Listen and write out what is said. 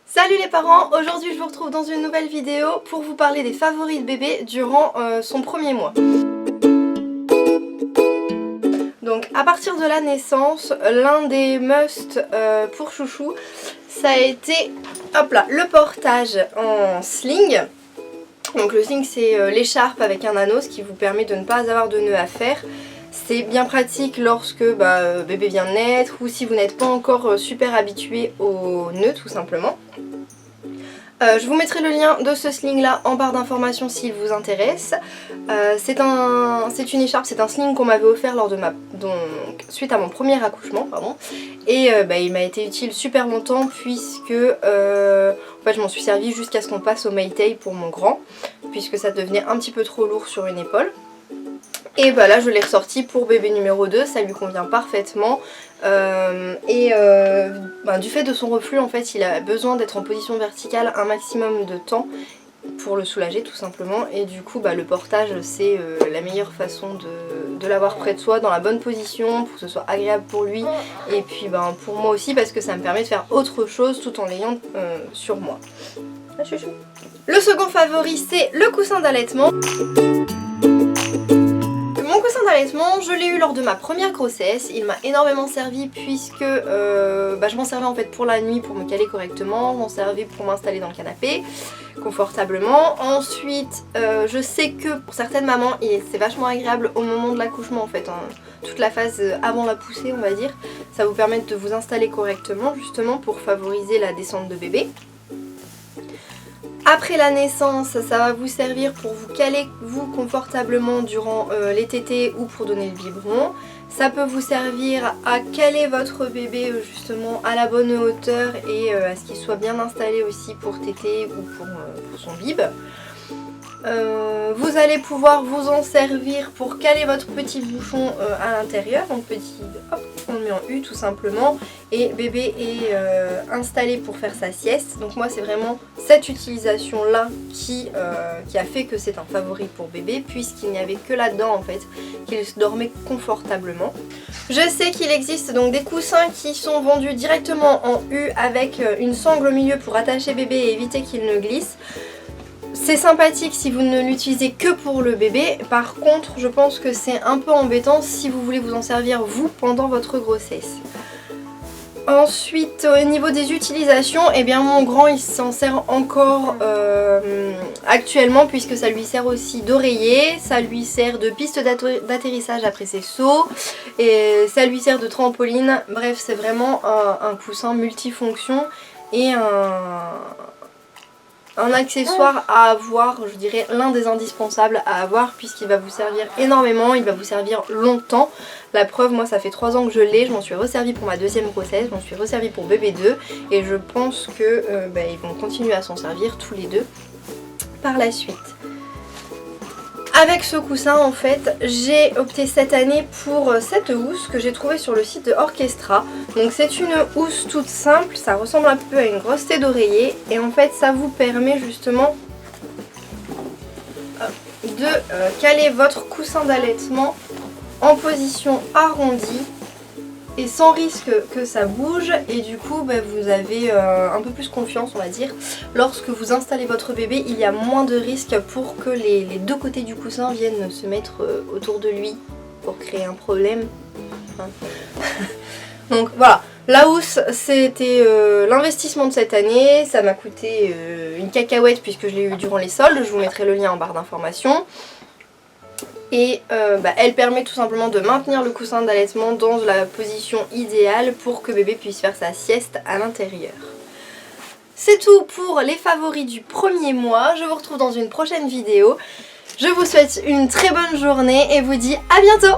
Salut les parents, aujourd'hui je vous retrouve dans une nouvelle vidéo pour vous parler des favoris de bébé durant son premier mois. Donc à partir de la naissance, l'un des must pour chouchou, ça a été hop là, le portage en sling. Donc le sling c'est l'écharpe avec un anneau, ce qui vous permet de ne pas avoir de nœud à faire. C'est bien pratique lorsque bébé vient de naître ou si vous n'êtes pas encore super habitué au nœud tout simplement. Je vous mettrai le lien de ce sling là en barre d'informations s'il vous intéresse. C'est une écharpe, c'est un sling qu'on m'avait offert lors de suite à mon premier accouchement. Et il m'a été utile super longtemps puisque en fait, je m'en suis servi jusqu'à ce qu'on passe au Maytay pour mon grand, puisque ça devenait un petit peu trop lourd sur une épaule. Et là je l'ai ressorti pour bébé numéro 2, ça lui convient parfaitement. Du fait de son reflux, en fait, il a besoin d'être en position verticale un maximum de temps pour le soulager tout simplement. Et du coup le portage c'est la meilleure façon de l'avoir près de soi, dans la bonne position, pour que ce soit agréable pour lui. Et puis pour moi aussi, parce que ça me permet de faire autre chose tout en l'ayant sur moi. Ah, chouchou. Le second favori c'est le coussin d'allaitement. Mon coussin d'allaitement, je l'ai eu lors de ma première grossesse. Il m'a énormément servi puisque je m'en servais en fait pour la nuit pour me caler correctement. Je m'en servais pour m'installer dans le canapé confortablement. Ensuite, je sais que pour certaines mamans, c'est vachement agréable au moment de l'accouchement en fait. Toute la phase avant la poussée on va dire. Ça vous permet de vous installer correctement justement pour favoriser la descente de bébé. Après la naissance, ça va vous servir pour vous caler vous confortablement durant les tétés ou pour donner le biberon. Ça peut vous servir à caler votre bébé justement à la bonne hauteur et à ce qu'il soit bien installé aussi pour téter ou pour son bib. Vous allez pouvoir vous en servir pour caler votre petit bouchon à l'intérieur. Donc hop, on le met en U tout simplement. Et bébé est installé pour faire sa sieste. Donc moi c'est vraiment cette utilisation là qui a fait que c'est un favori pour bébé, puisqu'il n'y avait que là-dedans en fait qu'il dormait confortablement. Je sais qu'il existe donc des coussins qui sont vendus directement en U avec une sangle au milieu pour attacher bébé et éviter qu'il ne glisse. C'est sympathique si vous ne l'utilisez que pour le bébé. Par contre, je pense que c'est un peu embêtant si vous voulez vous en servir vous pendant votre grossesse. Ensuite, au niveau des utilisations, mon grand il s'en sert encore actuellement, puisque ça lui sert aussi d'oreiller, ça lui sert de piste d'atterrissage après ses sauts, et ça lui sert de trampoline. Bref, c'est vraiment un coussin multifonction et un accessoire à avoir, je dirais l'un des indispensables à avoir, puisqu'il va vous servir énormément, il va vous servir longtemps. La preuve, moi ça fait 3 ans que je l'ai, je m'en suis resservie pour ma deuxième grossesse, je m'en suis resservie pour bébé 2 et je pense que ils vont continuer à s'en servir tous les deux par la suite. Avec ce coussin en fait, j'ai opté cette année pour cette housse que j'ai trouvée sur le site de Orchestra. Donc c'est une housse toute simple, ça ressemble un peu à une grosse tête d'oreiller et en fait ça vous permet justement de caler votre coussin d'allaitement en position arrondie et sans risque que ça bouge, et du coup vous avez un peu plus confiance on va dire. Lorsque vous installez votre bébé, il y a moins de risques pour que les deux côtés du coussin viennent se mettre autour de lui pour créer un problème. Donc voilà, la housse c'était l'investissement de cette année, ça m'a coûté une cacahuète puisque je l'ai eu durant les soldes, je vous mettrai le lien en barre d'informations. Et elle permet tout simplement de maintenir le coussin d'allaitement dans la position idéale pour que bébé puisse faire sa sieste à l'intérieur. C'est tout pour les favoris du premier mois, je vous retrouve dans une prochaine vidéo. Je vous souhaite une très bonne journée et vous dis à bientôt!